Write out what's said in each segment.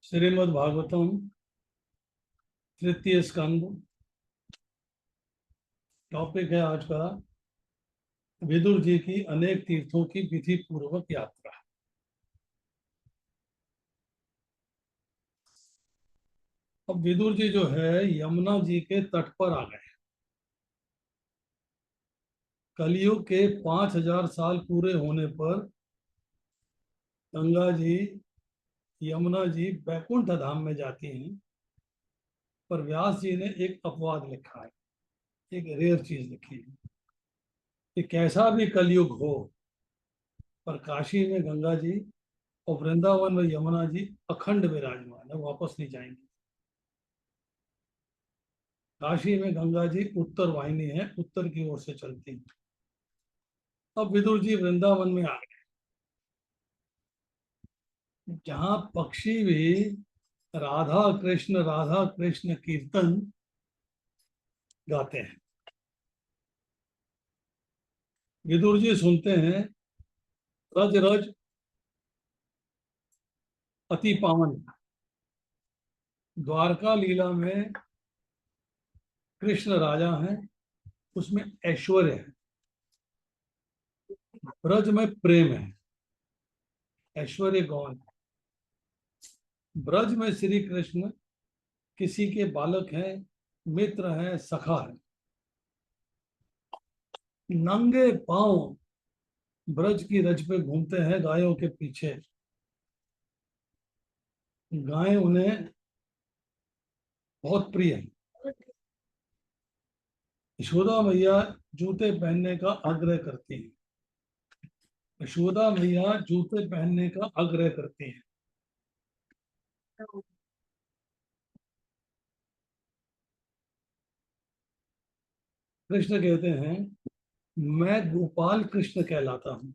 श्रीमद् भागवतम तृतीय स्कंद। टॉपिक है आज का विदुर जी की अनेक तीर्थों की विधि पूर्वक यात्रा। अब विदुर जी जो है यमुना जी के तट पर आ गए। कलयुग के 5000 साल पूरे होने पर गंगा जी यमुना जी बैकुंठ धाम में जाती हैं। पर व्यास जी ने एक अपवाद लिखा है, एक रेयर चीज लिखी है कि कैसा भी कलयुग हो पर काशी में गंगा जी और वृंदावन में यमुना जी अखंड विराजमान है, वापस नहीं जाएंगे। काशी में गंगा जी उत्तर वाहिनी है, उत्तर की ओर से चलती है। अब विदुर जी वृंदावन में आ गए, जहां पक्षी भी राधा कृष्ण कीर्तन गाते हैं। विदुर जी सुनते हैं रज रज अति पावन। द्वारका लीला में कृष्ण राजा हैं, उसमें ऐश्वर्य है। ब्रज में प्रेम है, ऐश्वर्य गौण है। ब्रज में श्री कृष्ण किसी के बालक हैं, मित्र हैं, सखा है। नंगे पांव ब्रज की रज पे घूमते हैं गायों के पीछे। गायें उन्हें बहुत प्रिय है। यशोदा मैया जूते पहनने का आग्रह करती है। यशोदा मैया जूते पहनने का आग्रह करती है। कृष्ण कहते हैं मैं गोपाल कृष्ण कहलाता हूँ।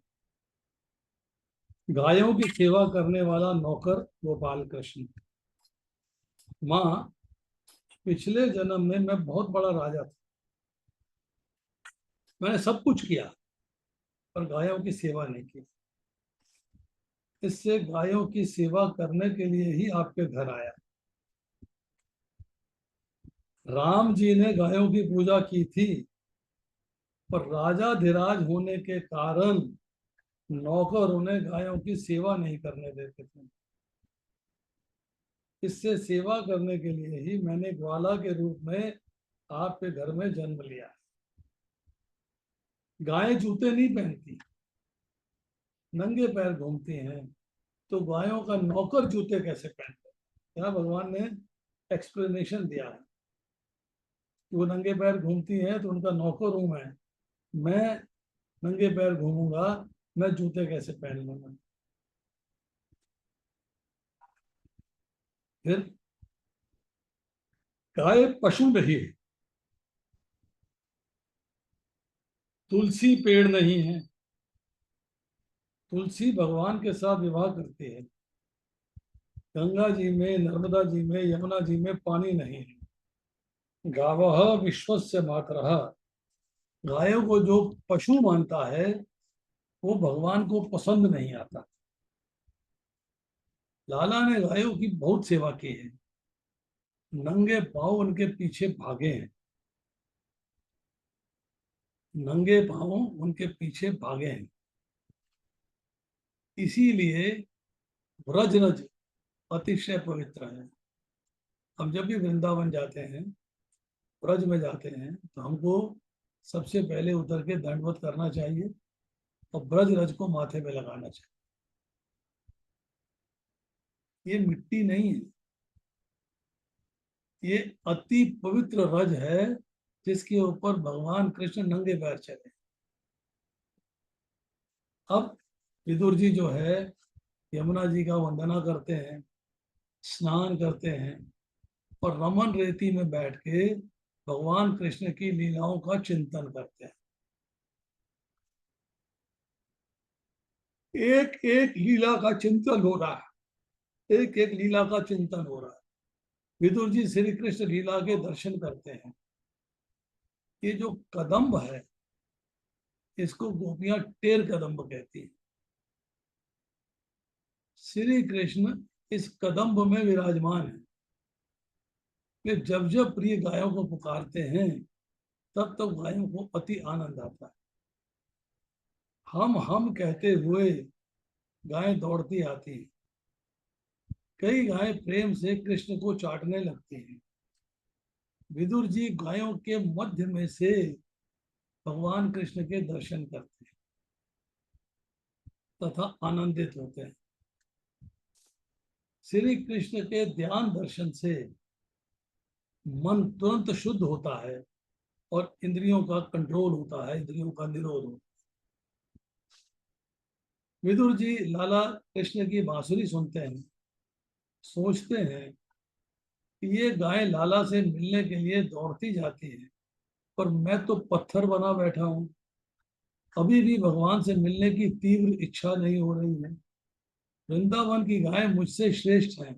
गायों की सेवा करने वाला नौकर गोपाल कृष्ण। माँ, पिछले जन्म में मैं बहुत बड़ा राजा था, मैंने सब कुछ किया पर गायों की सेवा नहीं की। इससे गायों की सेवा करने के लिए ही आपके घर आया। राम जी ने गायों की पूजा की थी, पर राजा धीराज होने के कारण नौकर उन्हें गायों की सेवा नहीं करने देते थे। इससे सेवा करने के लिए ही मैंने ग्वाला के रूप में आपके घर में जन्म लिया। गायें जूते नहीं पहनती, नंगे पैर घूमती हैं, तो गायों का नौकर जूते कैसे पहनते? यहाँ भगवान ने एक्सप्लेनेशन दिया है कि वो नंगे पैर घूमती हैं तो उनका नौकर हूं मैं नंगे पैर घूमूंगा, मैं जूते कैसे पहन लूंगा? फिर गाय पशु नहीं है, तुलसी पेड़ नहीं है। तुलसी भगवान के साथ विवाह करती है। गंगा जी में, नर्मदा जी में, यमुना जी में पानी नहीं है। गावः विश्वस्य मातरः। गायों को जो पशु मानता है वो भगवान को पसंद नहीं आता। लाला ने गायों की बहुत सेवा की है, नंगे पांव उनके पीछे भागे हैं। नंगे पांव उनके पीछे भागे हैं। इसीलिए ब्रजरज अतिशय पवित्र है। हम जब भी वृंदावन जाते हैं, ब्रज में जाते हैं, तो हमको सबसे पहले उतर के दंडवत करना चाहिए और ब्रज रज को माथे पे लगाना चाहिए। ये मिट्टी नहीं है, ये अति पवित्र रज है जिसके ऊपर भगवान कृष्ण नंगे पैर चले। अब विदुर जी जो है यमुना जी का वंदना करते हैं, स्नान करते हैं और रमन रेती में बैठ के भगवान कृष्ण की लीलाओं का चिंतन करते हैं। एक एक लीला का चिंतन हो रहा है, एक एक लीला का चिंतन हो रहा है। विदुर जी श्री कृष्ण लीला के दर्शन करते हैं। ये जो कदम्ब है इसको गोपियां टेर कदम्ब कहती है। श्री कृष्ण इस कदम्ब में विराजमान है कि जब जब प्रिय गायों को पुकारते हैं तब तब गायों को अति आनंद आता है। हम कहते हुए गायें दौड़ती आती हैं। कई गायें प्रेम से कृष्ण को चाटने लगती हैं। विदुर जी गायों के मध्य में से भगवान कृष्ण के दर्शन करते हैं तथा आनंदित होते हैं। श्री कृष्ण के ध्यान दर्शन से मन तुरंत शुद्ध होता है और इंद्रियों का कंट्रोल होता है, इंद्रियों का निरोध होता है। विदुर जी लाला कृष्ण की बांसुरी सुनते हैं, सोचते हैं कि ये गाय लाला से मिलने के लिए दौड़ती जाती है, पर मैं तो पत्थर बना बैठा हूं, अभी भी भगवान से मिलने की तीव्र इच्छा नहीं हो रही है। वृंदावन की गाय मुझसे श्रेष्ठ है।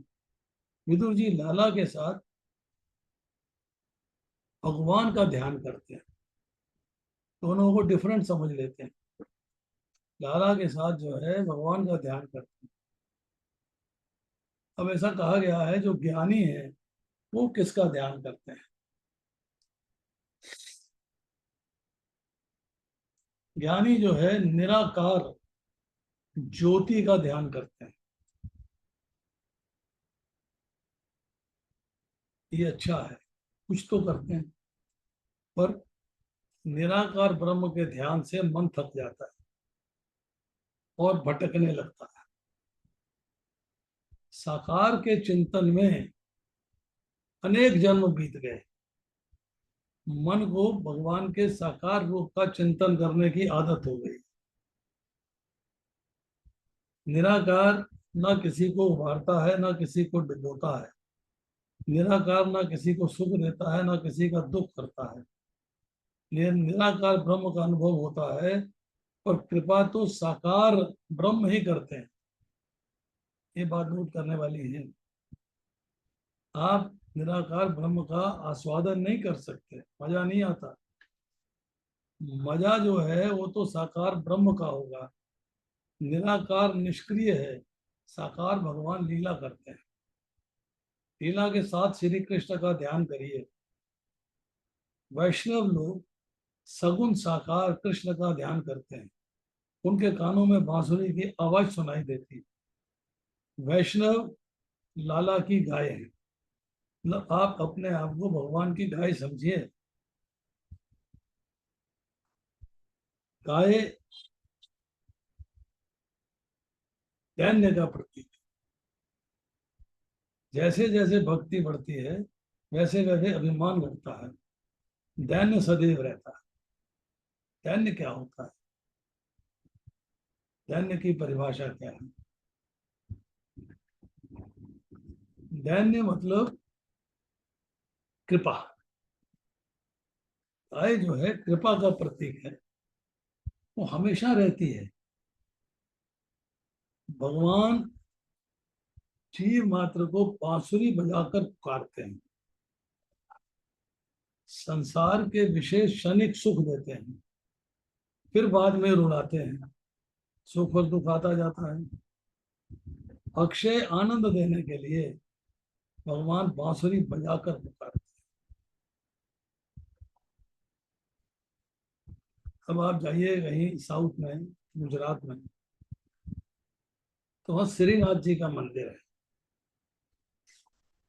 विदुर जी लाला के साथ भगवान का ध्यान करते हैं, दोनों को डिफरेंट समझ लेते हैं। लाला के साथ जो है भगवान का ध्यान करते हैं। अब ऐसा कहा गया है जो ज्ञानी है वो किसका ध्यान करते हैं? ज्ञानी जो है निराकार ज्योति का ध्यान करते हैं। ये अच्छा है, कुछ तो करते हैं, पर निराकार ब्रह्म के ध्यान से मन थक जाता है और भटकने लगता है। साकार के चिंतन में अनेक जन्म बीत गए, मन को भगवान के साकार रूप का चिंतन करने की आदत हो गई। निराकार ना किसी को उभारता है ना किसी को डुबोता है। निराकार ना किसी को सुख देता है ना किसी का दुख करता है। निराकार ब्रह्म का अनुभव होता है, और कृपा तो साकार ब्रह्म ही करते हैं। ये बात नोट करने वाली है। आप निराकार ब्रह्म का आस्वादन नहीं कर सकते, मजा नहीं आता। मजा जो है वो तो साकार ब्रह्म का होगा। निराकार निष्क्रिय है, साकार भगवान लीला करते हैं। लीला के साथ श्री कृष्ण का ध्यान करिए। वैष्णव लोग सगुण साकार कृष्ण का ध्यान करते हैं, उनके कानों में बांसुरी की आवाज सुनाई देती है। वैष्णव लाला की गाय है, मतलब आप अपने आप को भगवान की गाय समझिए। गाय दैन्य का प्रतीक। जैसे जैसे भक्ति बढ़ती है वैसे वैसे अभिमान घटता है, दैन्य सदैव रहता है। दैन्य क्या होता है? दैन्य की परिभाषा क्या है? दैन्य मतलब कृपा। गाय जो है कृपा का प्रतीक है, वो हमेशा रहती है। भगवान जीव मात्र को बांसुरी बजाकर पुकारते हैं, संसार के विशेष क्षणिक सुख देते हैं, फिर बाद में रुलाते हैं। सुख और दुख आता जाता है। अक्षय आनंद देने के लिए भगवान बांसुरी बजाकर पुकारते हैं। अब आप जाइए कहीं साउथ में, गुजरात में, तो वहाँ श्रीनाथ जी का मंदिर है।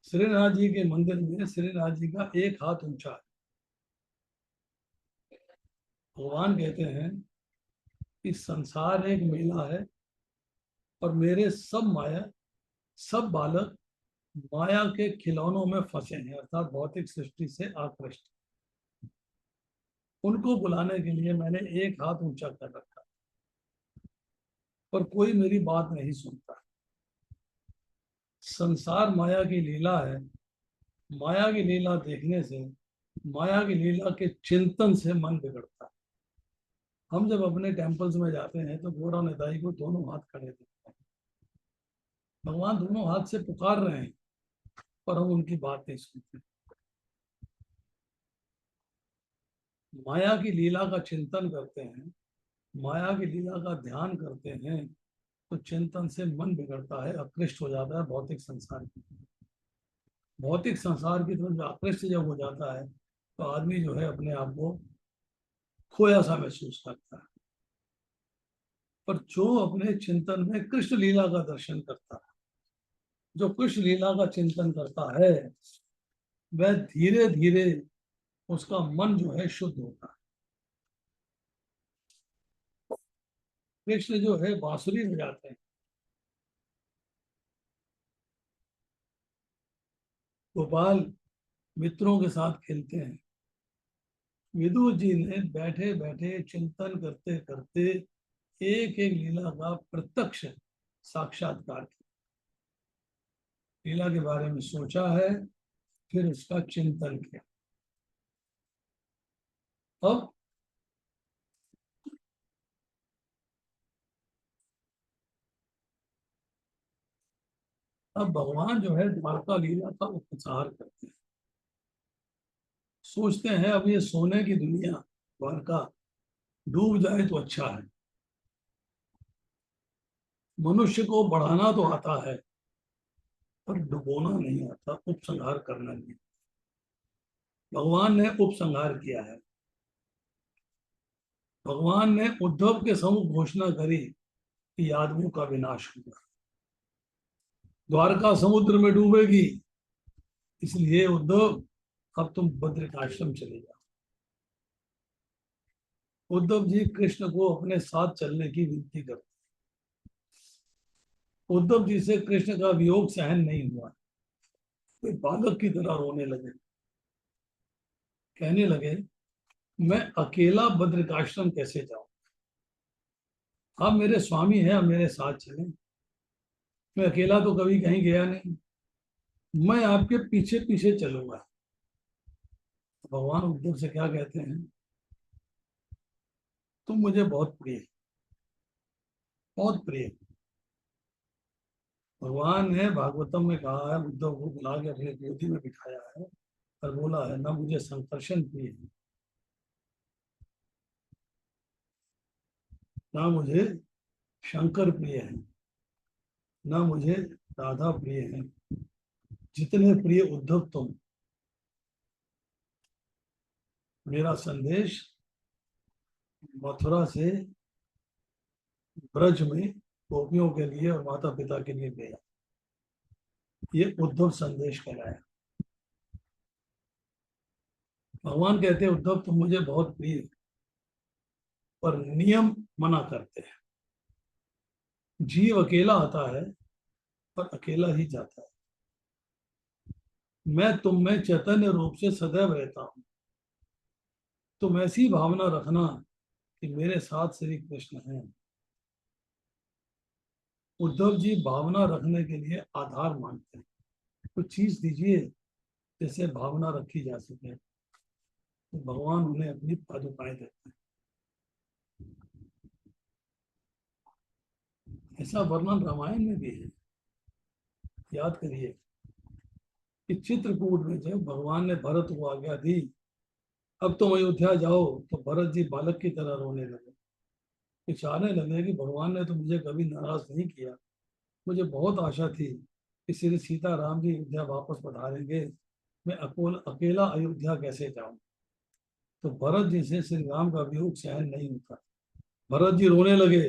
श्रीनाथ जी के मंदिर में श्रीनाथ जी का एक हाथ ऊंचा है। भगवान कहते हैं कि संसार एक मेला है और मेरे सब बालक माया के खिलौनों में फंसे हैं, अर्थात भौतिक सृष्टि से आकृष्ट। उनको बुलाने के लिए मैंने एक हाथ ऊंचा कर रखा, पर कोई मेरी बात नहीं सुनता। संसार माया की लीला है। माया की लीला देखने से, माया की लीला के चिंतन से मन बिगड़ता है। हम जब अपने टेम्पल्स में जाते हैं तो गौरा निताई को दोनों हाथ खड़े देखते हैं। भगवान दोनों हाथ से पुकार रहे हैं, पर हम उनकी बात नहीं सुनते। माया की लीला का चिंतन करते हैं, माया की लीला का ध्यान करते हैं, तो चिंतन से मन बिगड़ता है, आकृष्ट हो जाता है भौतिक संसार की। भौतिक संसार की तरफ आकृष्ट जब हो जाता है तो आदमी जो है अपने आप को खोया सा महसूस करता है। पर जो अपने चिंतन में कृष्ण लीला का दर्शन करता है, जो कृष्ण लीला का चिंतन करता है, वह धीरे धीरे उसका मन जो है शुद्ध होता है। कृष्ण जो है बांसुरी बजाते हैं, गोपाल मित्रों के साथ खेलते हैं। विदुर जी ने बैठे बैठे चिंतन करते करते एक एक लीला का प्रत्यक्ष साक्षात्कार किया, लीला के बारे में सोचा है, फिर उसका चिंतन किया। अब अब भगवान जो है द्वारका लीला का उपचार करते हैं। सोचते हैं अब ये सोने की दुनिया द्वारका डूब जाए तो अच्छा है। मनुष्य को बढ़ाना तो आता है, पर डुबोना नहीं आता, उपसंहार करना नहीं। भगवान ने उपसंहार किया है। भगवान ने उद्धव के सम्मुख घोषणा करी कि यादवों का विनाश होगा, द्वारका समुद्र में डूबेगी, इसलिए उद्धव अब तुम बद्रिकाश्रम चले जाओ। उद्धव जी कृष्ण को अपने साथ चलने की विनती करते। उद्धव जी से कृष्ण का वियोग सहन नहीं हुआ, वे बालक की तरह रोने लगे, कहने लगे मैं अकेला बद्रिकाश्रम कैसे जाऊं, आप मेरे स्वामी हैं, आप मेरे साथ चलें। मैं अकेला तो कभी कहीं गया नहीं, मैं आपके पीछे पीछे चलूंगा। भगवान उद्धव से क्या कहते हैं, तुम मुझे बहुत प्रिय, बहुत प्रिय। भगवान ने भागवतम में कहा है, उद्धव को बुला के अपने गोदी में बिठाया है और बोला है ना मुझे संकर्षण प्रिय है, ना मुझे शंकर प्रिय है, ना मुझे राधा प्रिय है, जितने प्रिय उद्धव तुम। मेरा संदेश मथुरा से ब्रज में गोपियों के लिए और माता पिता के लिए गया, ये उद्धव संदेश कहलाया। भगवान कहते हैं उद्धव तुम मुझे बहुत प्रिय, पर नियम मना करते हैं। जीव अकेला आता है पर अकेला ही जाता है। मैं तुम में चैतन्य रूप से सदैव रहता हूं, तुम ऐसी भावना रखना कि मेरे साथ श्री कृष्ण हैं। उद्धव जी भावना रखने के लिए आधार मांगते हैं, कुछ चीज दीजिए जिससे भावना रखी जा सके। तो भगवान उन्हें अपनी पादुकाएं देते हैं। ऐसा वर्णन रामायण में भी है। याद करिए कि चित्रकूट में जब भगवान ने भरत को आज्ञा दी अब तुम अयोध्या जाओ, तो भरत जी बालक की तरह रोने लगे, चाहने लगे कि भगवान ने तो मुझे कभी नाराज नहीं किया, मुझे बहुत आशा थी कि श्री सीता राम जी अयोध्या वापस पधारेंगे, मैं अकेला अयोध्या कैसे जाऊं। तो भरत जी से श्री राम का वियोग सहन नहीं होता, भरत जी रोने लगे।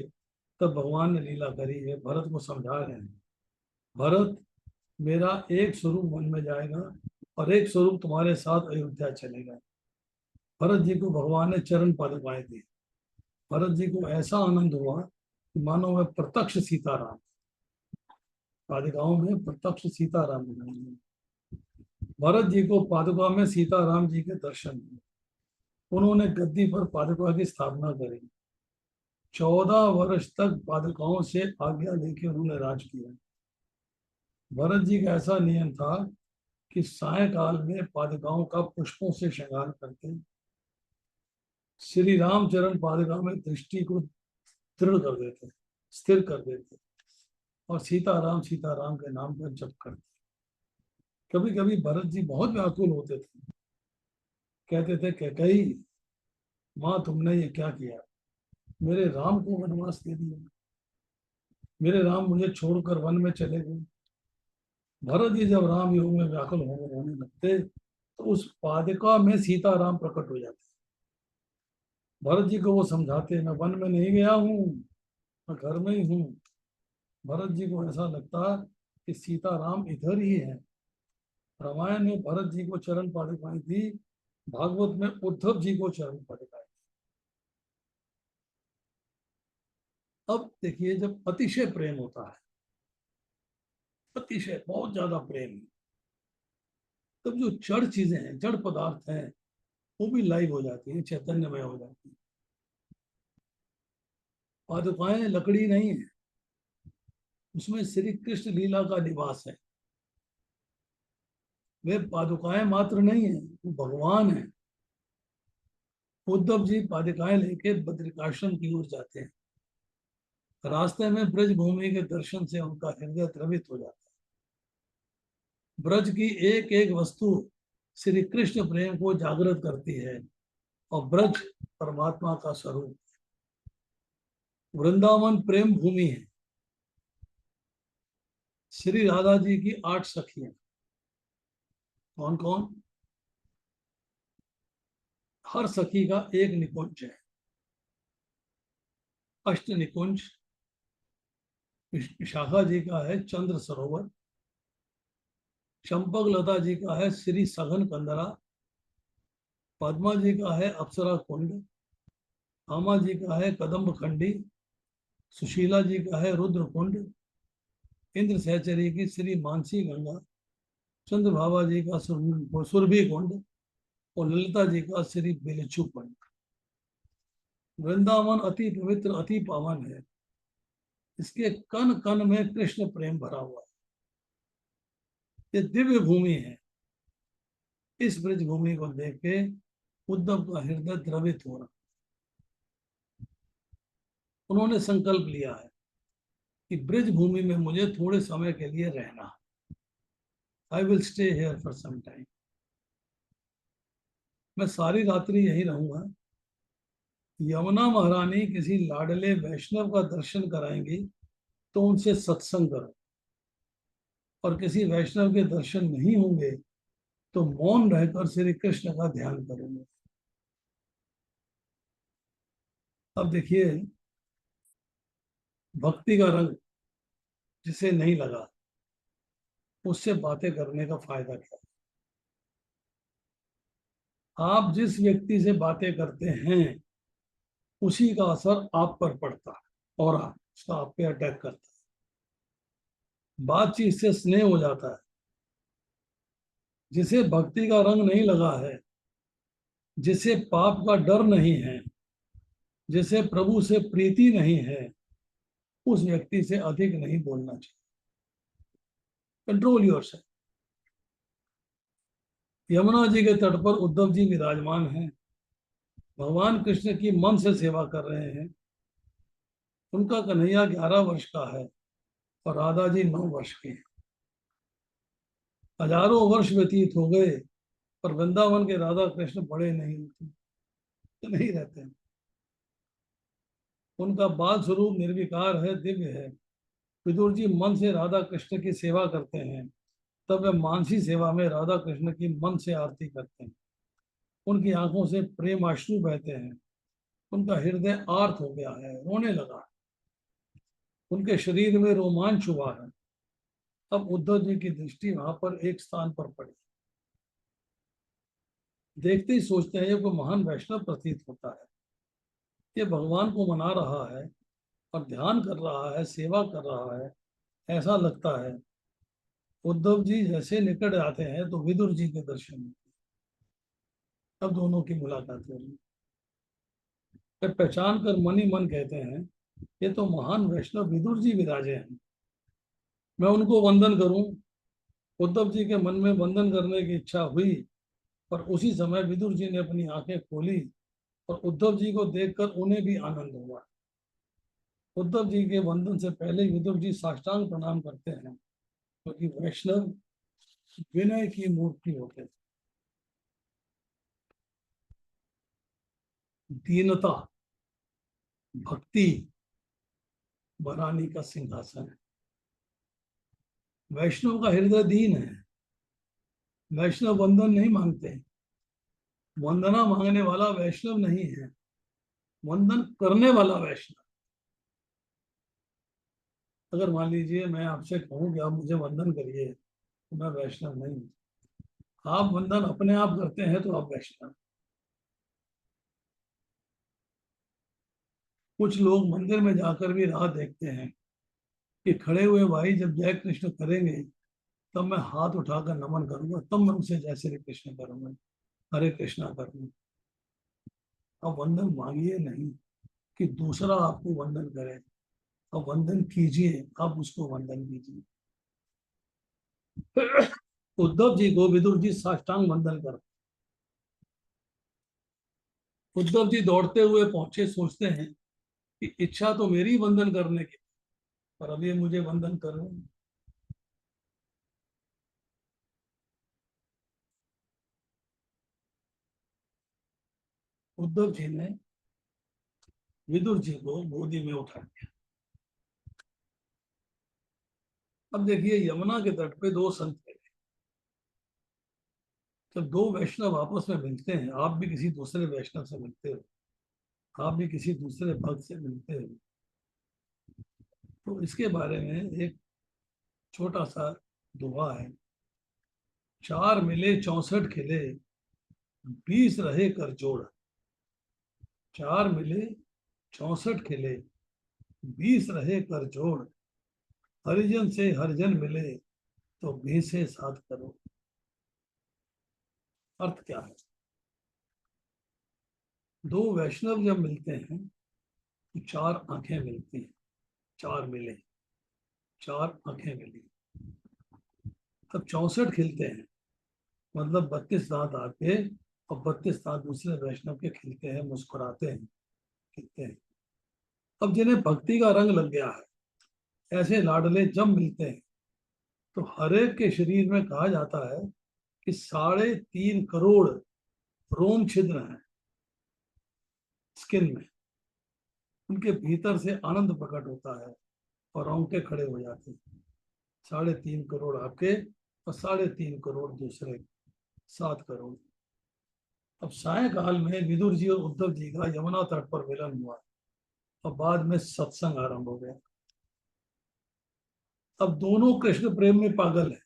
तब भगवान ने लीला करी है, भरत को समझा रहे हैं, भरत मेरा एक स्वरूप मन में जाएगा और एक स्वरूप तुम्हारे साथ अयोध्या चलेगा। भरत जी को भगवान ने चरण पादुकाएं दी। भरत जी को ऐसा आनंद हुआ कि मानो वह प्रत्यक्ष सीताराम, पादुकाओं में प्रत्यक्ष सीताराम बनाएंगे। भरत जी को पादुका में सीताराम जी के दर्शन हुए, उन्होंने गद्दी पर पादुका की स्थापना करी। 14 वर्ष तक पादुकाओं से आज्ञा लेके उन्होंने राज किया। भरत जी का ऐसा नियम था कि सायकाल में पादुकाओं का पुष्पों से श्रृंगार करके श्री रामचरण पादुका में दृष्टि को दृढ़ कर देते, स्थिर कर देते और सीताराम के नाम पर जप करते। कभी कभी भरत जी बहुत व्याकुल होते थे, कहते थे कैकई माँ तुमने ये क्या किया, मेरे राम को वनवास दे दिया, मेरे राम मुझे छोड़कर वन में चले गए। भरत जी जब राम योग में व्याकुल होकर रोने लगते तो उस पादुका में सीता राम प्रकट हो जाते। भरत जी को वो समझाते, मैं वन में नहीं गया हूँ, मैं घर में ही हूँ। भरत जी को ऐसा लगता कि सीता राम इधर ही है। रामायण में भरत जी को चरण पादुकाएं दी, भागवत में उद्धव जी को चरण पादुकाएं। अब देखिए, जब अतिशय प्रेम होता है, अतिशय बहुत ज्यादा प्रेम, तब जो जड़ चीजें हैं, जड़ पदार्थ हैं, वो भी लाइव हो जाती है, चैतन्यमय हो जाती है। पादुकाएं लकड़ी नहीं है, उसमें श्री कृष्ण लीला का निवास है। वे पादुकाएं मात्र नहीं है, वो भगवान है। उद्धव जी पादुकाएं लेके बद्रिकाश्रम की ओर जाते हैं। रास्ते में ब्रज भूमि के दर्शन से उनका हृदय द्रवित हो जाता है। ब्रज की एक एक वस्तु श्री कृष्ण प्रेम को जागृत करती है, और ब्रज परमात्मा का स्वरूप। वृंदावन प्रेम भूमि है। श्री राधा जी की 8 सखियां, कौन कौन? हर सखी का एक निकुंज है। अष्ट निकुंज। विशाखा जी का है चंद्र सरोवर। चंपक लता जी का है श्री सघन कंदरा। पद्मा जी का है अप्सरा कुंड। आमा जी का है कदम्ब खंडी। सुशीला जी का है रुद्र कुंड। इंद्र सहचरी की श्री मानसी गंगा। चंद्र भाभा जी का सुरभि कुंड। और ललिता जी का श्री बिलिचु कुंड। वृंदावन अति पवित्र, अति पावन है। इसके कन कन में कृष्ण प्रेम भरा हुआ है। ये दिव्य भूमि है। इस ब्रज भूमि को देख के उद्धव का हृदय द्रवित हो रहा। उन्होंने संकल्प लिया है कि ब्रज भूमि में मुझे थोड़े समय के लिए रहना। I will stay here for some time. मैं सारी रात्रि यहीं रहूंगा। यमुना महारानी किसी लाडले वैष्णव का दर्शन कराएंगी तो उनसे सत्संग करो, और किसी वैष्णव के दर्शन नहीं होंगे तो मौन रहकर श्री कृष्ण का ध्यान करेंगे। अब देखिए, भक्ति का रंग जिसे नहीं लगा, उससे बातें करने का फायदा क्या? आप जिस व्यक्ति से बातें करते हैं, उसी का असर आप पर पड़ता है और आप उसका आप पे अटैक करता है। बातचीत से स्नेह हो जाता है। जिसे भक्ति का रंग नहीं लगा है, जिसे पाप का डर नहीं है, जिसे प्रभु से प्रीति नहीं है, उस व्यक्ति से अधिक नहीं बोलना चाहिए। Control yourself. यमुना जी के तट पर उद्धव जी विराजमान हैं। भगवान कृष्ण की मन से सेवा कर रहे हैं। उनका कन्हैया 11 वर्ष का है और राधा जी 9 वर्ष की है। हजारों वर्ष व्यतीत हो गए, पर वृंदावन के राधा कृष्ण बड़े नहीं होते, तो नहीं रहते। उनका बाल स्वरूप निर्विकार है, दिव्य है। विदुर जी मन से राधा कृष्ण की सेवा करते हैं, तब वे मानसी सेवा में राधा कृष्ण की मन से आरती करते हैं। उनकी आंखों से प्रेमाश्रु बहते हैं। उनका हृदय आर्त हो गया है, रोने लगा। उनके शरीर में रोमांच हुआ है। अब उद्धव जी की दृष्टि वहां पर एक स्थान पर पड़ी। देखते ही सोचते हैं ये कोई महान वैष्णव प्रतीत होता है। ये भगवान को मना रहा है और ध्यान कर रहा है, सेवा कर रहा है, ऐसा लगता है। उद्धव जी जैसे निकट आते हैं तो विदुर जी के दर्शन होते हैं। अब दोनों की मुलाकात हो रही है। पहचान कर मन ही मन कहते हैं, ये तो महान वैष्णव विदुर जी विराजे हैं, मैं उनको वंदन करूं। उद्धव जी के मन में वंदन करने की इच्छा हुई, पर उसी समय विदुर जी ने अपनी आंखें खोली और उद्धव जी को देखकर उन्हें भी आनंद हुआ। उद्धव जी के वंदन से पहले विदुर जी साष्टांग प्रणाम करते हैं, क्योंकि वैष्णव विनय की मूर्ति होते हैं। दीनता, भक्ति, वरानी का सिंहासन है। वैष्णव का हृदय दीन है। वैष्णव वंदन नहीं मांगते। वंदना मांगने वाला वैष्णव नहीं है, वंदन करने वाला वैष्णव। अगर मान लीजिए मैं आपसे कहूं कि आप मुझे वंदन करिए, तो मैं वैष्णव नहीं हूं। आप वंदन अपने आप करते हैं तो आप वैष्णव। कुछ लोग मंदिर में जाकर भी राह देखते हैं कि खड़े हुए भाई जब जय कृष्ण करेंगे तब मैं हाथ उठाकर नमन करूंगा, तब मैं उनसे जय श्री कृष्ण करूंगा, हरे कृष्णा करूंगा। अब वंदन मांगिए नहीं कि दूसरा आपको वंदन करे, अब वंदन कीजिए, आप उसको वंदन कीजिए। उद्धव जी को विदुर जी साष्टांग वंदन कर। उद्धव जी दौड़ते हुए पहुंचे, सोचते हैं कि इच्छा तो मेरी वंदन करने की, पर अब ये मुझे वंदन करो। उद्धव जी ने विदुर जी को गोदी में उठा लिया। अब देखिए, यमुना के तट पे दो संत थे। जब दो वैष्णव आपस में मिलते हैं, आप भी किसी दूसरे वैष्णव से मिलते हो, आप भी किसी दूसरे भक्त से मिलते हो, तो इसके बारे में एक छोटा सा दोहा है। चार मिले 64 खिले, 20 रहे कर जोड़। चार मिले 64 खिले, 20 रहे कर जोड़। हरिजन से हरिजन मिले, तो भी से साथ करो। अर्थ क्या है? दो वैष्णव जब मिलते हैं तो चार आंखें मिलती हैं। चार मिले, चार आंखें मिली, तब 64 खिलते हैं। मतलब 32 दांत आपके और 32 दांत दूसरे वैष्णव के खिलते हैं, मुस्कुराते हैं, खिलते हैं। अब जिन्हें भक्ति का रंग लग गया है, ऐसे लाडले जब मिलते हैं तो हर एक के शरीर में कहा जाता है कि 3.5 करोड़ रोम छिद्र हैं स्किन में। उनके भीतर से आनंद प्रकट होता है और रोंगटे खड़े हो जाते हैं। 3.5 करोड़ आपके और 3.5 करोड़ दूसरे, 7 करोड़। अब सायंकाल में विदुर जी और उद्धव जी का यमुना तट पर मिलन हुआ और बाद में सत्संग आरंभ हो गया। अब दोनों कृष्ण प्रेम में पागल है।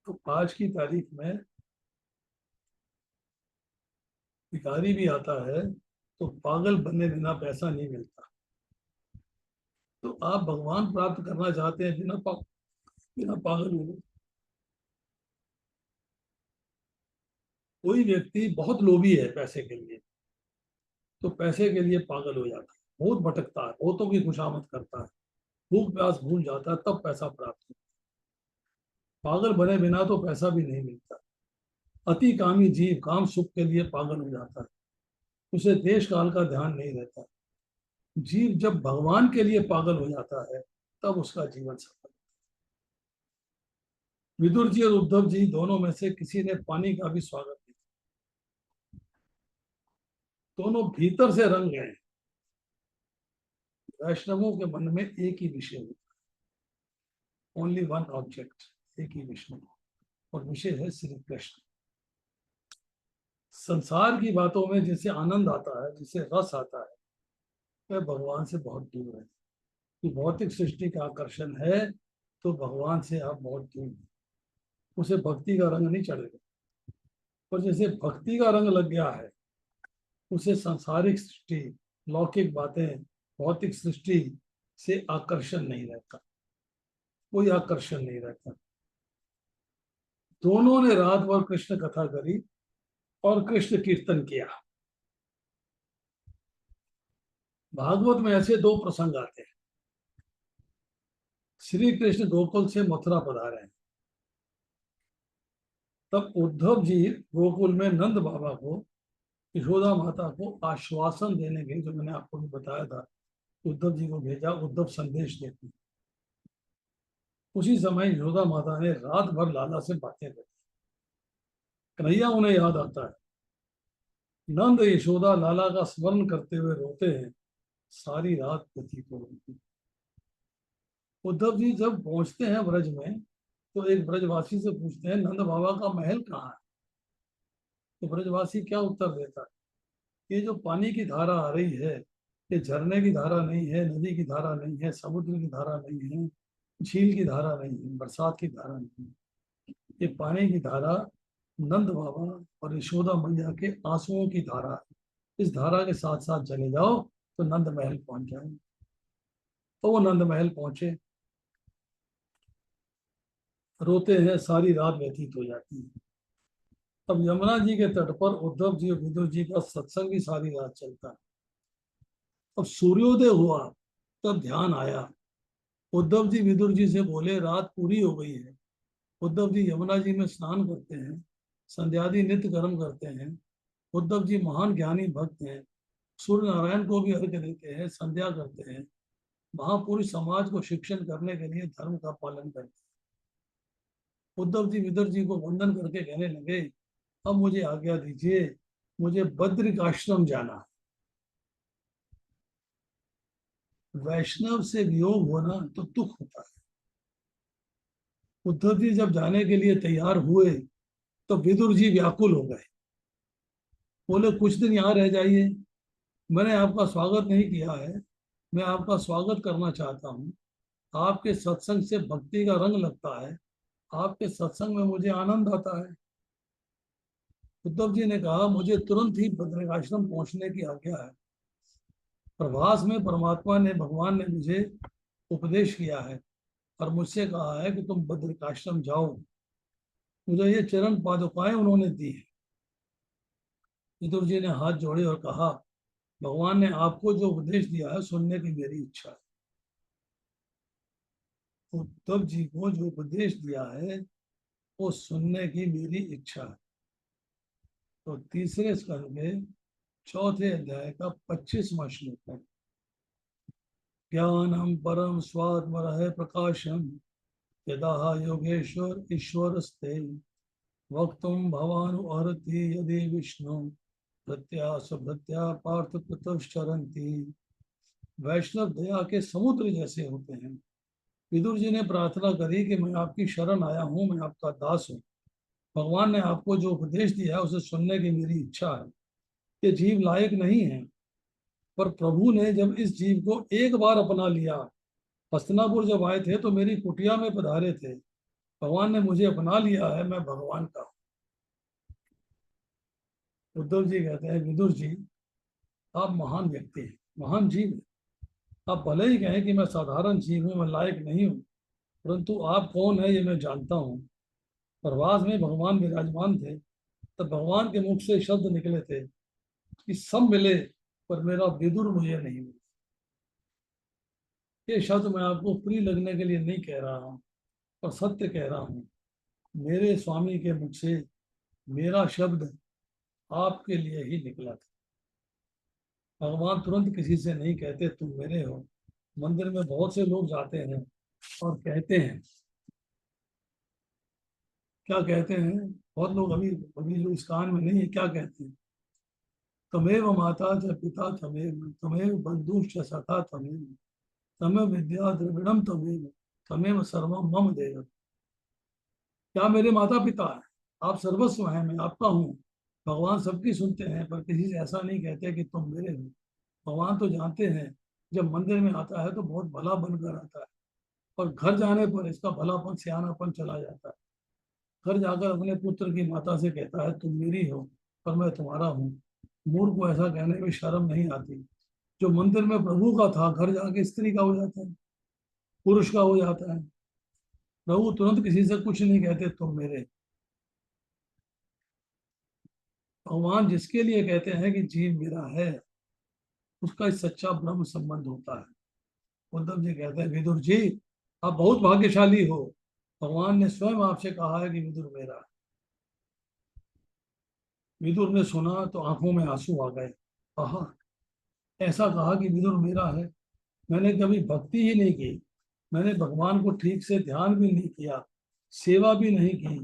तो आज की तारीख में भिखारी भी आता है तो पागल बनने बिना पैसा नहीं मिलता। तो आप भगवान प्राप्त करना चाहते हैं बिना पागल हुए। कोई व्यक्ति बहुत लोभी है पैसे के लिए, तो पैसे के लिए पागल हो जाता है, बहुत भटकता है, बहुतों की खुशामद करता है, भूख प्यास भूल जाता है, तब पैसा प्राप्त होता है। पागल बने बिना तो पैसा भी नहीं मिलता। अति कामी जीव काम सुख के लिए पागल हो जाता है, उसे देश काल का ध्यान नहीं रहता। जीव जब भगवान के लिए पागल हो जाता है, तब उसका जीवन सफल। विदुर जी और उद्धव जी दोनों में से किसी ने पानी का भी स्वागत नहीं। दोनों भीतर से रंग गए। वैष्णवों के मन में एक ही विषय होता है, ओनली वन ऑब्जेक्ट, एक ही विषय, और विषय है श्री कृष्ण। संसार की बातों में जिसे आनंद आता है, जिसे रस आता है, वह भगवान से बहुत दूर है। कि भौतिक सृष्टि का आकर्षण है तो भगवान से आप बहुत दूर हैं। उसे भक्ति का रंग नहीं चढ़ेगा। और जैसे भक्ति का रंग लग गया है, उसे सांसारिक सृष्टि, लौकिक बातें, भौतिक सृष्टि से आकर्षण नहीं रहता, कोई आकर्षण नहीं रहता। दोनों ने रात भर कृष्ण कथा करी और कृष्ण कीर्तन किया। भागवत में ऐसे दो प्रसंग आते हैं। श्री कृष्ण गोकुल से मथुरा पधारे हैं। तब उद्धव जी गोकुल में नंद बाबा को, यशोदा माता को आश्वासन देने के, जो मैंने आपको भी बताया था, उद्धव जी को भेजा, उद्धव संदेश देती। उसी समय यशोदा माता ने रात भर लाला से बातें करी। कन्हैया उन्हें याद आता है। नंद यशोदा लाला का स्मरण करते हुए रोते हैं सारी रात व्यतीत हो गई थी। उद्धव जी जब पहुंचते हैं ब्रज में, तो एक ब्रजवासी से पूछते हैं नंद बाबा का महल कहाँ है। तो ब्रजवासी क्या उत्तर देता है, ये जो पानी की धारा आ रही है, ये झरने की धारा नहीं है, नदी की धारा नहीं है, समुद्र की धारा नहीं है, झील की धारा नहीं है, बरसात की धारा नहीं है। ये पानी की धारा नंद बाबा और यशोदा मैया के आंसुओं की धारा है। इस धारा के साथ साथ चले जाओ तो नंद महल पहुंच जाएंगे। तो वो नंद महल पहुंचे, रोते हैं, सारी रात व्यतीत हो जाती है। अब यमुना जी के तट पर उद्धव जी और विदुर जी का सत्संग भी सारी रात चलता है। अब सूर्योदय हुआ, तब ध्यान आया। उद्धव जी विदुर जी से बोले रात पूरी हो गई है। उद्धव जी यमुना जी में स्नान करते हैं, संध्यादि नित्य कर्म करते हैं। उद्धव जी महान ज्ञानी भक्त हैं, सूर्य नारायण को भी अर्घ्य देते हैं, संध्या करते हैं, महापुरुष समाज को शिक्षण करने के लिए धर्म का पालन करते हैं। उद्धव जी विदुर जी को वंदन करके कहने लगे, अब मुझे आज्ञा दीजिए, मुझे बद्रिक आश्रम जाना है। वैष्णव से वियोग होना तो दुख होता है। उद्धव जी जब जाने के लिए तैयार हुए तो विदुर जी व्याकुल हो गए। बोले कुछ दिन यहाँ रह जाइए, मैंने आपका स्वागत नहीं किया है, मैं आपका स्वागत करना चाहता हूँ। आपके सत्संग से भक्ति का रंग लगता है, आपके सत्संग में मुझे आनंद आता है। उद्धव जी ने कहा मुझे तुरंत ही बद्रिकाश्रम पहुंचने की आज्ञा है। प्रभास में परमात्मा ने, भगवान ने मुझे उपदेश किया है और मुझसे कहा है कि तुम बद्रिकाश्रम जाओ। मुझे ये चरण पादुकाएं उन्होंने दी है। विदुर जी ने हाथ जोड़े और कहा, भगवान ने आपको जो उपदेश दिया है सुनने की मेरी इच्छा है। उद्धव जी को जो उपदेश दिया है वो सुनने की मेरी इच्छा है। तो तीसरे स्कंद के चौथे अध्याय का 25वां श्लोक है। ज्ञानम परम स्वात्मरह प्रकाशम यदा योगेश्वर ईश्वरस्ते वक्तुम भवानुहरति यदि विष्णु भृत्या सुभृत्या पार्थ प्रतुश्चरन्ति। वैष्णव दया के समुद्र जैसे होते हैं। विदुर जी ने प्रार्थना करी कि मैं आपकी शरण आया हूँ, मैं आपका दास हूँ। भगवान ने आपको जो उपदेश दिया है उसे सुनने की मेरी इच्छा है। ये जीव लायक नहीं है, पर प्रभु ने जब इस जीव को एक बार अपना लिया, हस्तिनापुर जब आए थे तो मेरी कुटिया में पधारे थे। भगवान ने मुझे अपना लिया है, मैं भगवान का हूँ। उद्धव जी कहते हैं विदुर जी आप महान व्यक्ति हैं, महान जीव हैं। आप भले ही कहें कि मैं साधारण जीव हूँ, मैं लायक नहीं हूँ, परंतु आप कौन है ये मैं जानता हूँ। प्रवास में भगवान विराजमान थे, तब भगवान के मुख से शब्द निकले थे कि सब मिले पर मेरा विदुर मुझे नहीं मिला। ये शब्द मैं आपको प्रिय लगने के लिए नहीं कह रहा हूँ, पर सत्य कह रहा हूँ। मेरे स्वामी के मुख से मेरा शब्द आपके लिए ही निकला था। भगवान तुरंत किसी से नहीं कहते तुम मेरे हो। मंदिर में बहुत से लोग जाते हैं और कहते हैं, क्या कहते हैं, बहुत लोग अभी अभी जो इस कान में नहीं है, क्या कहते हैं, तमेव माता च पिता तमेव, तमेव बंधुश्च सखा तमेव, तमेव विद्या द्रविणम तमेव, तमेव सर्वम मम देव। क्या मेरे माता पिता है, आप सर्वस्व हैं, मैं आपका हूँ। भगवान सबकी सुनते हैं, पर किसी से ऐसा नहीं कहते कि तुम मेरे हो। भगवान तो जानते हैं, जब मंदिर में आता है तो बहुत भला बनकर आता है, और घर जाने पर इसका भलापन सियानापन चला जाता है। घर जाकर अपने पुत्र की माता से कहता है तुम मेरी हो पर मैं तुम्हारा हूँ। मूर्ख को ऐसा कहने में शर्म नहीं आती। जो मंदिर में प्रभु का था, घर जाके स्त्री का हो जाता है, पुरुष का हो जाता है। प्रभु तुरंत किसी से कुछ नहीं कहते तुम मेरे। भगवान जिसके लिए कहते हैं कि जीव मेरा है, उसका एक सच्चा ब्रह्म संबंध होता है। उद्धव जी कहते हैं विदुर जी आप बहुत भाग्यशाली हो, भगवान ने स्वयं आपसे कहा है कि विदुर मेरा है। विदुर ने सुना तो आंखों में आंसू आ गए। कहा, ऐसा कहा कि विदुर मेरा है। मैंने कभी भक्ति ही नहीं की, मैंने भगवान को ठीक से ध्यान भी नहीं किया, सेवा भी नहीं की,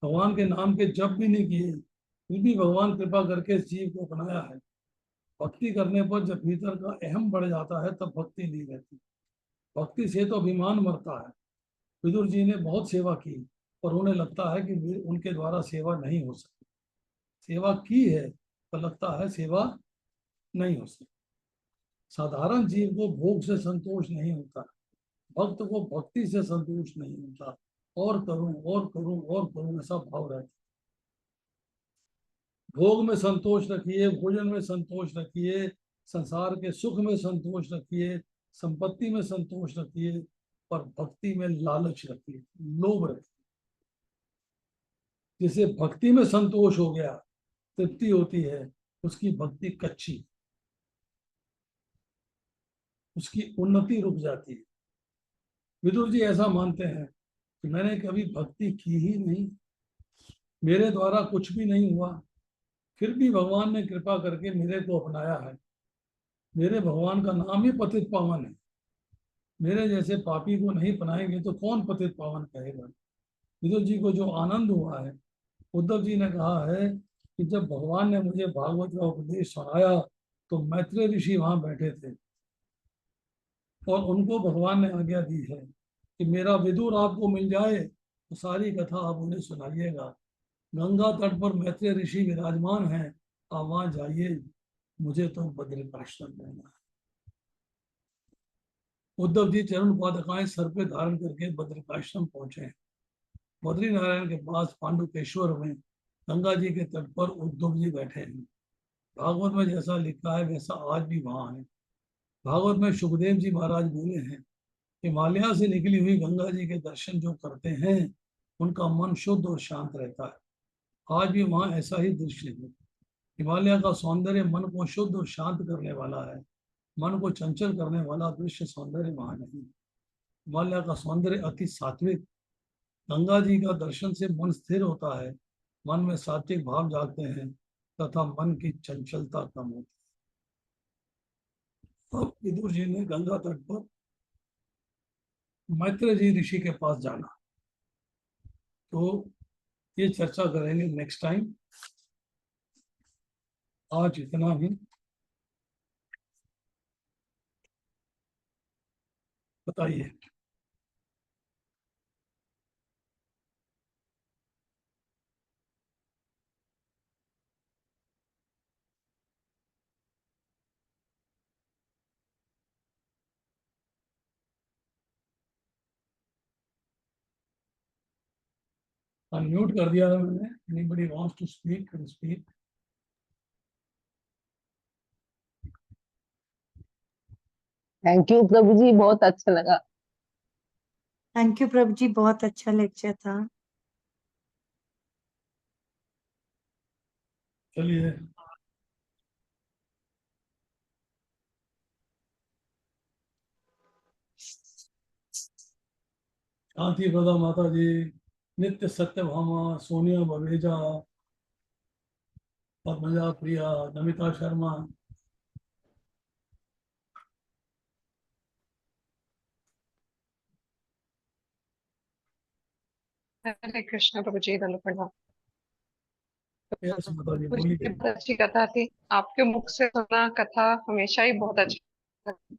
भगवान के नाम के जप भी नहीं किए, फिर भी भगवान कृपा करके इस जीव को अपनाया है। भक्ति करने पर जब भीतर का अहम बढ़ जाता है तब भक्ति नहीं रहती। भक्ति से तो अभिमान मरता है। विदुर जी ने बहुत सेवा की, पर उन्हें लगता है कि उनके द्वारा सेवा नहीं हो सकती। सेवा की है पर लगता है सेवा नहीं हो सकती। साधारण जीव को भोग से संतोष नहीं होता, भक्त को भक्ति से संतोष नहीं होता। और करूं और करूं और करूं ऐसा भाव रहता है। भोग में संतोष रखिए, भोजन में संतोष रखिए, संसार के सुख में संतोष रखिए, संपत्ति में संतोष रखिए, पर भक्ति में लालच रखिए, लोभ रखिए। जिसे भक्ति में संतोष हो गया, तृप्ति होती है, उसकी भक्ति कच्ची, उसकी उन्नति रुक जाती है। विदुर जी ऐसा मानते हैं कि मैंने कभी भक्ति की ही नहीं, मेरे द्वारा कुछ भी नहीं हुआ, फिर भी भगवान ने कृपा करके मेरे को अपनाया है। मेरे भगवान का नाम ही पतित पावन है। मेरे जैसे पापी को नहीं अपनाएंगे तो कौन पतित पावन कहेगा। विदुर जी को जो आनंद हुआ है, उद्धव जी ने कहा है कि जब भगवान ने मुझे भागवत का उपदेश सुनाया तो मैत्रेय ऋषि वहां बैठे थे और उनको भगवान ने आज्ञा दी है कि मेरा विदुर आपको मिल जाए तो सारी कथा आप उन्हें सुनाइएगा। गंगा तट पर मैत्रेय ऋषि विराजमान हैं, आप वहां जाइए, मुझे तो बद्रिकाश्रम रहना है। उद्धव जी चरण पादुकाएं सर पे धारण करके बद्रिकाश्रम पहुंचे। बद्री नारायण के पास पांडुकेश्वर में गंगा जी के तट पर उद्धव जी बैठे हैं। भागवत में जैसा लिखा है वैसा आज भी वहां है। भागवत में सुखदेव जी महाराज बोले हैं, हिमालय से निकली हुई गंगा जी के दर्शन जो करते हैं उनका मन शुद्ध और शांत रहता है। आज भी वहां ऐसा ही दृश्य है। हिमालय का सौंदर्य मन को शुद्ध और शांत करने वाला है। मन को चंचल करने वाला दृश्य सौंदर्य वहां नहीं। हिमालय का सौंदर्य अति सात्विक। गंगा जी का दर्शन से मन स्थिर होता है, मन में सात्विक भाव जागते हैं तथा मन की चंचलता कम होती है। अब विदुर जी ने गंगा तट पर मैत्रेय जी ऋषि के पास जाना, तो ये चर्चा करेंगे नेक्स्ट टाइम। आज इतना ही। बताइए। अनम्यूट कर दिया था मैंने। Anybody wants to speak can speak. Thank you Prabhu ji, बहुत अच्छा लगा। थैंक यू प्रभु जी, बहुत अच्छा लेक्चर था। चलिए। शांति प्रदा माता जी, नित्य सत्यभामा, सोनिया बवेजा, पद्मजा प्रिया, नमिता शर्मा। हरे कृष्ण प्रभु जी, दंड प्रणाम। यस माता जी प्रभु जी की बोलिए। बहुत अच्छी कथा थी। आपके मुख से सुना कथा हमेशा ही बहुत अच्छा लगता है।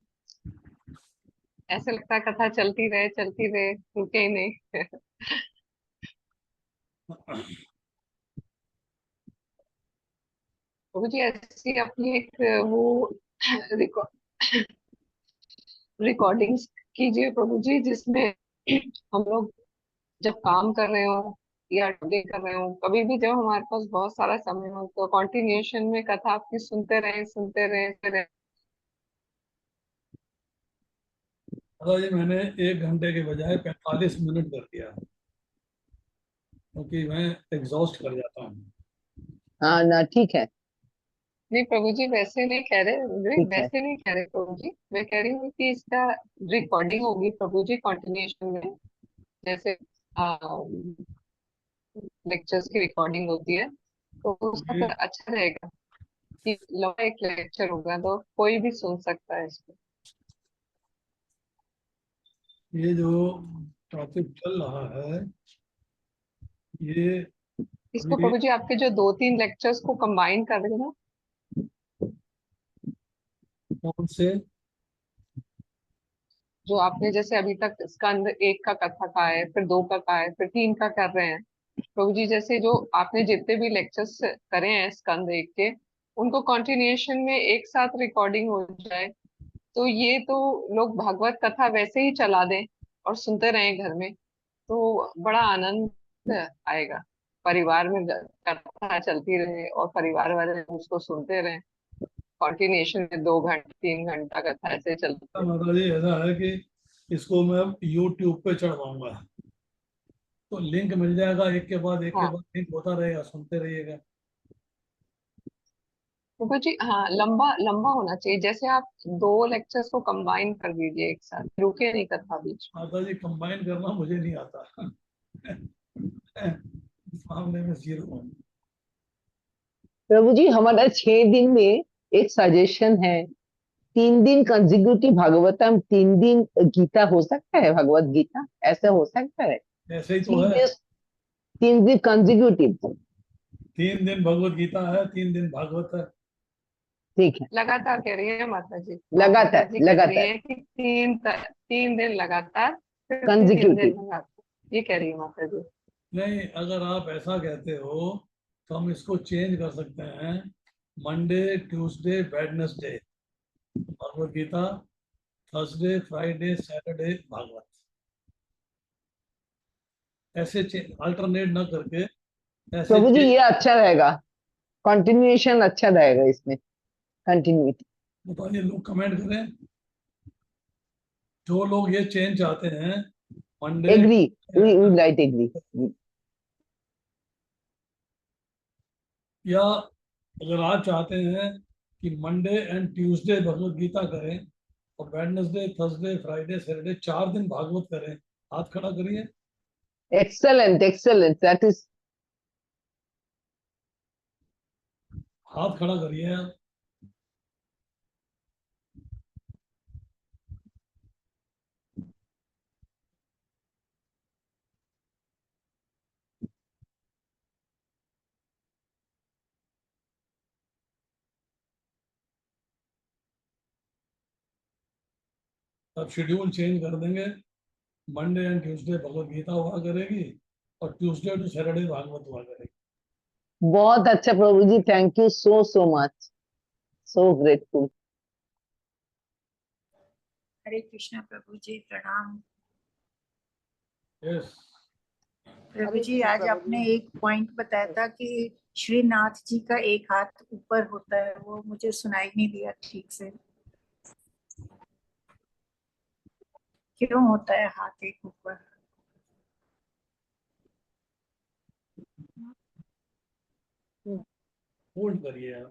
ऐसे लगता है कथा चलती रहे, रुके ही नहीं। प्रभु जी ऐसी अपनी एक वो रिकॉर्डिंग्स कीजिए प्रभु जी, जिसमें हम लोग जब काम कर रहे हो या स्टडी कर रहे हो, कभी भी जब हमारे पास बहुत सारा समय हो तो कॉन्टिन्यूशन में कथा आपकी सुनते रहे। माता जी मैंने 1 घंटे के बजाय 45 मिनट कर दिया, क्योंकि मैं एग्जॉस्ट कर जाता हूँ। हाँ ना, ठीक है। नहीं प्रभु जी, वैसे नहीं कह रहे, ठीक है। वैसे नहीं कह रहे प्रभु जी। मैं कह रही हूँ कि इसका रिकॉर्डिंग होगी प्रभु जी कंटिन्यूएशन में, जैसे लेक्चर्स की रिकॉर्डिंग होती है, तो उसका ये फिर अच्छा रहेगा कि लंबा एक लेक्चर होगा तो कोई भी सुन सकता है इसको। ये जो टॉपिक चल रहा है, ये इसको अभी प्रभु जी आपके जो 2-3 लेक्चर्स को कंबाइन कर देना। कौन से? जो आपने जैसे अभी तक स्कंद एक का कथा का है, फिर दो का है, फिर तीन का कर रहे हैं प्रभु जी। जैसे जो आपने जितने भी लेक्चर्स करे हैं स्कंद एक के, उनको कंटिन्यूएशन में एक साथ रिकॉर्डिंग हो जाए, तो ये तो लोग भागवत कथा वैसे ही चला दें और सुनते रहें घर में, तो बड़ा आनंद आएगा। परिवार में कथा चलती रहे और परिवार वाले उसको सुनते रहें, कंटिन्यूएशन में 2 घंटे 3 घंटा कथा ऐसे चलते। माता जी ऐसा है कि इसको मैं यूट्यूब पे चढ़वाऊंगा, तो लिंक मिल जाएगा, एक के बाद एक के हाँ बाद लिंक होता रहेगा, सुनते रहिएगा। तो जी, हाँ लंबा लंबा होना चाहिए। जैसे आप 2 लेक्चर्स को कंबाइन कर दीजिए एक साथ, रुके नहीं कथा बीच में। माता जी कंबाइन करना मुझे नहीं आता। इस मामले में जीरो हूँ। प्रभु जी हमारा 6 दिन में एक सजेशन है, 3 दिन कंजिक्यूटिव भागवतम, 3 दिन गीता हो सकता है, भगवत गीता ऐसा हो सकता है? ऐसे ही तो थ्री है। डेज 3 दिन कंजिक्यूटिव। 3 दिन भगवत गीता है, 3 दिन भागवत है। ठीक है, लगातार कह रही है माता जी, माता लगातार जी कह रही लगातार है कि 3 दिन लगातार, फिर 3 दिन कंजिक्यूटिव। लगातार, ये कह रही है माता जी। नहीं, अगर आप ऐसा कहते हो तो हम इसको चेंज कर सकते हैं, Monday Tuesday Wednesday Bhagavad Gita, Thursday Friday Saturday Bhagavat, ऐसे अल्टरनेट ना करके ऐसे प्रभु जी चेंज। ये अच्छा रहेगा, कंटिन्यूएशन अच्छा रहेगा इसमें, कंटिन्यूटी। बताइए, लोग कमेंट करें, जो लोग ये चेंज चाहते हैं, Monday. Agree, we right agree. या अगर आप चाहते हैं कि Monday and Tuesday Bhagavad Gita करें और वेडनेसडे थर्सडे फ्राइडे सैटरडे 4 दिन भागवत करें, हाथ खड़ा करिए। Excellent excellent, that is. हाथ खड़ा करिए आप। अब शेड्यूल चेंज कर देंगे, Monday and Tuesday Bhagavad Gita हुआ करेगी और ट्यूसडे टू सैटरडे भागवत हुआ करेगी। बहुत अच्छा Prabhu ji, thank you so so much, so grateful. Hare Krishna Prabhu ji, प्रणाम। यस। प्रभु हरे जी कृष्ण आज प्रभु आपने जी। एक पॉइंट बताया था कि श्रीनाथ जी का एक हाथ ऊपर होता है, वो मुझे सुनाई नहीं दिया ठीक से, क्यों होता है हाथ एक ऊपर? होल्ड करिए आप।